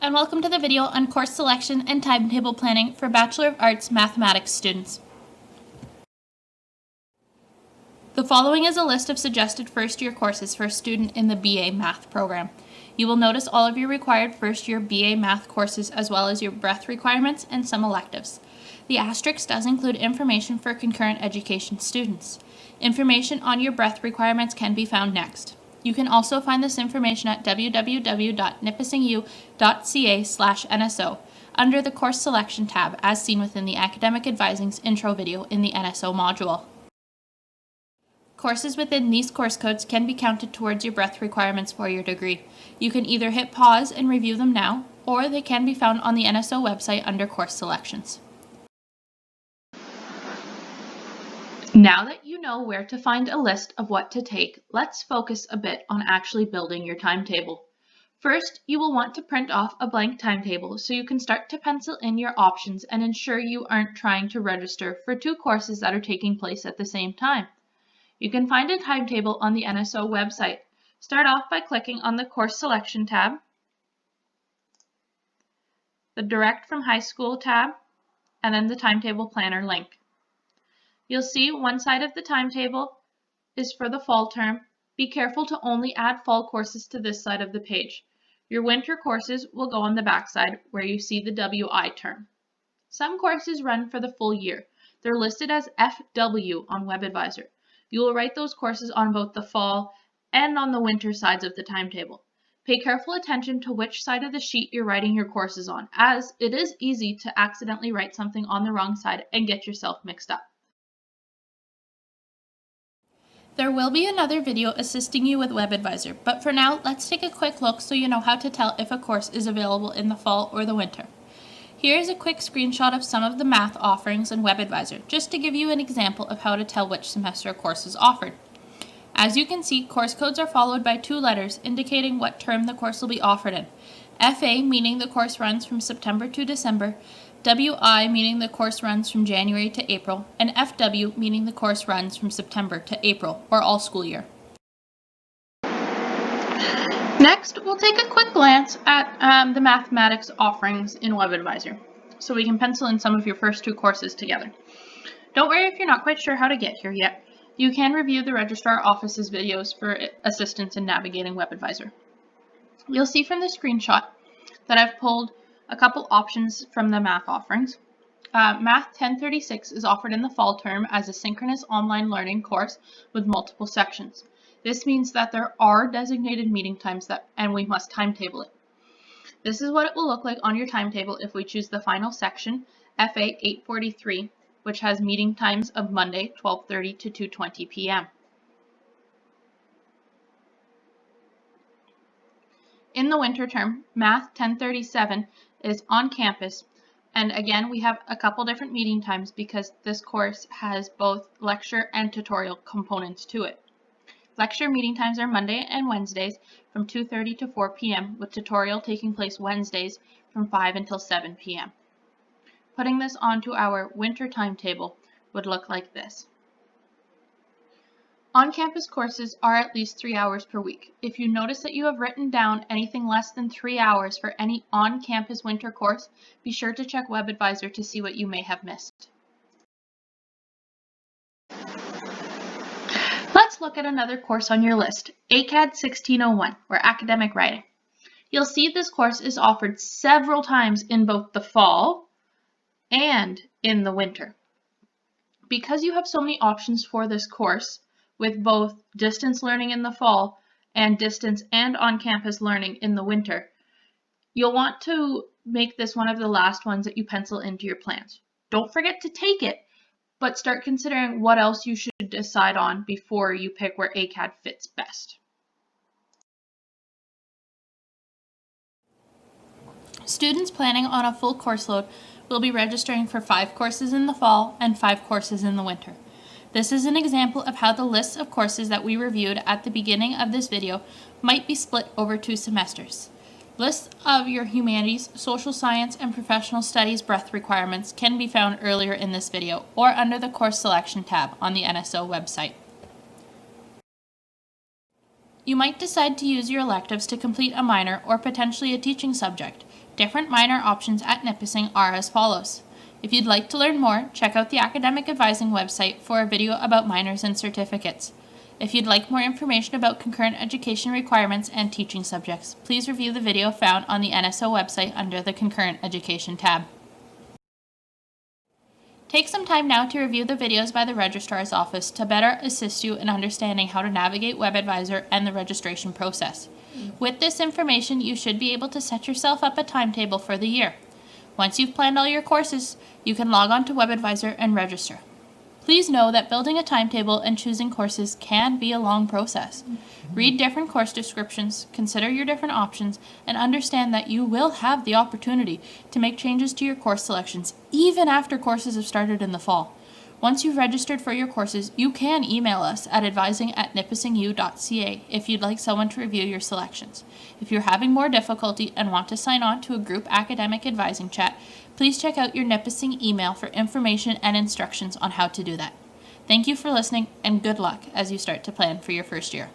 and welcome to the video on course selection and timetable planning for Bachelor of Arts Mathematics students. The following is a list of suggested first-year courses for a student in the BA Math program. You will notice all of your required first-year BA Math courses as well as your breadth requirements and some electives. The asterisk does include information for concurrent education students. Information on your breadth requirements can be found next. You can also find this information at www.nipissingU.ca/NSO under the Course Selection tab as seen within the Academic Advising's intro video in the NSO module. Courses within these course codes can be counted towards your breadth requirements for your degree. You can either hit pause and review them now, or they can be found on the NSO website under course selections. Now that you know where to find a list of what to take, let's focus a bit on actually building your timetable. First, you will want to print off a blank timetable so you can start to pencil in your options and ensure you aren't trying to register for two courses that are taking place at the same time. You can find a timetable on the NSO website. Start off by clicking on the Course Selection tab, the Direct from High School tab, and then the Timetable Planner link. You'll see one side of the timetable is for the fall term. Be careful to only add fall courses to this side of the page. Your winter courses will go on the back side where you see the WI term. Some courses run for the full year. They're listed as FW on WebAdvisor. You will write those courses on both the fall and on the winter sides of the timetable. Pay careful attention to which side of the sheet you're writing your courses on, as it is easy to accidentally write something on the wrong side and get yourself mixed up. There will be another video assisting you with WebAdvisor, but for now, let's take a quick look so you know how to tell if a course is available in the fall or the winter. Here is a quick screenshot of some of the math offerings in WebAdvisor, just to give you an example of how to tell which semester a course is offered. As you can see, course codes are followed by two letters indicating what term the course will be offered in. FA meaning the course runs from September to December, WI meaning the course runs from January to April, and FW meaning the course runs from September to April, or all school year. Next, we'll take a quick glance at the mathematics offerings in WebAdvisor, so we can pencil in some of your first two courses together. Don't worry if you're not quite sure how to get here yet. You can review the Registrar Office's videos for assistance in navigating WebAdvisor. You'll see from the screenshot that I've pulled a couple options from the math offerings. Math 1036 is offered in the fall term as a synchronous online learning course with multiple sections. This means that there are designated meeting times and we must timetable it. This is what it will look like on your timetable if we choose the final section, FA 843, which has meeting times of Monday 12:30 to 2:20 p.m. In the winter term, Math 1037 is on campus, and again we have a couple different meeting times because this course has both lecture and tutorial components to it. Lecture meeting times are Monday and Wednesdays from 2:30 to 4 p.m. with tutorial taking place Wednesdays from 5 until 7 p.m. Putting this onto our winter timetable would look like this. On-campus courses are at least 3 hours per week. If you notice that you have written down anything less than 3 hours for any on-campus winter course, be sure to check WebAdvisor to see what you may have missed. Let's look at another course on your list, ACAD 1601, or Academic Writing. You'll see this course is offered several times in both the fall and in the winter. Because you have so many options for this course, with both distance learning in the fall and distance and on-campus learning in the winter, you'll want to make this one of the last ones that you pencil into your plans. Don't forget to take it, but start considering what else you should decide on before you pick where ACAD fits best. Students planning on a full course load will be registering for 5 courses in the fall and 5 courses in the winter. This is an example of how the lists of courses that we reviewed at the beginning of this video might be split over 2 semesters. Lists of your humanities, social science, and professional studies breadth requirements can be found earlier in this video or under the Course Selection tab on the NSO website. You might decide to use your electives to complete a minor or potentially a teaching subject. different minor options at Nipissing are as follows. If you'd like to learn more, check out the Academic Advising website for a video about minors and certificates. If you'd like more information about concurrent education requirements and teaching subjects, please review the video found on the NSO website under the Concurrent Education tab. Take some time now to review the videos by the Registrar's Office to better assist you in understanding how to navigate WebAdvisor and the registration process. With this information, you should be able to set yourself up a timetable for the year. Once you've planned all your courses, you can log on to WebAdvisor and register. Please know that building a timetable and choosing courses can be a long process. Read different course descriptions, consider your different options, and understand that you will have the opportunity to make changes to your course selections even after courses have started in the fall. Once you've registered for your courses, you can email us at advising@nipissingU.ca if you'd like someone to review your selections. If you're having more difficulty and want to sign on to a group academic advising chat, please check out your Nipissing email for information and instructions on how to do that. Thank you for listening, and good luck as you start to plan for your first year.